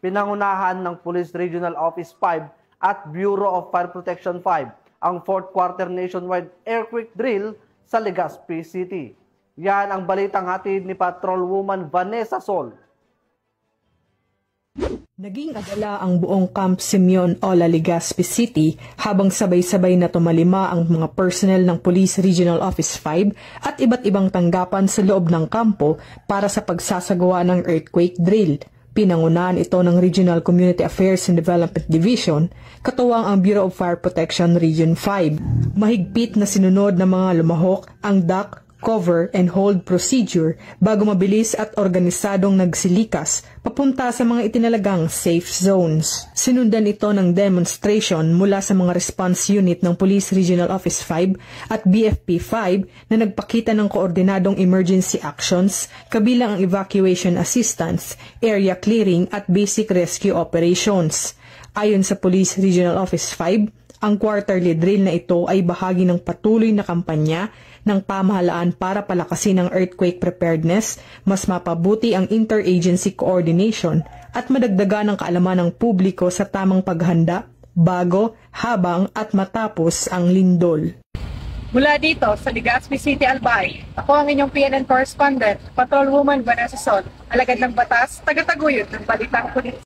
pinangunahan ng Police Regional Office 5 at Bureau of Fire Protection 5 ang 4th Quarter Nationwide Earthquake Drill sa Legazpi City. Yan ang balitang hatid ni Patrolwoman Vanessa Sol. Naging agala ang buong Camp Simeon Ola, Legazpi City habang sabay-sabay na tumalima ang mga personnel ng Police Regional Office 5 at iba't ibang tanggapan sa loob ng kampo para sa pagsasagawa ng earthquake drill. Pinangunahan ito ng Regional Community Affairs and Development Division, katuwang ang Bureau of Fire Protection Region 5. Mahigpit na sinunod ng mga lumahok ang duck, cover and hold procedure bago mabilis at organisadong nagsilikas papunta sa mga itinalagang safe zones. Sinundan ito ng demonstration mula sa mga response unit ng Police Regional Office 5 at BFP 5 na nagpakita ng koordinadong emergency actions kabilang ang evacuation assistance, area clearing at basic rescue operations. Ayon sa Police Regional Office 5, ang quarterly drill na ito ay bahagi ng patuloy na kampanya ng pamahalaan para palakasin ang earthquake preparedness, mas mapabuti ang interagency coordination at madagdagan ang kaalaman ng publiko sa tamang paghanda, bago, habang at matapos ang lindol. Mula dito sa Legazpi City, Albay, ako ang inyong PNN correspondent, Patrolwoman Vanessa Sol, alagad ng batas, tagataguyod ng Balitang Pulis.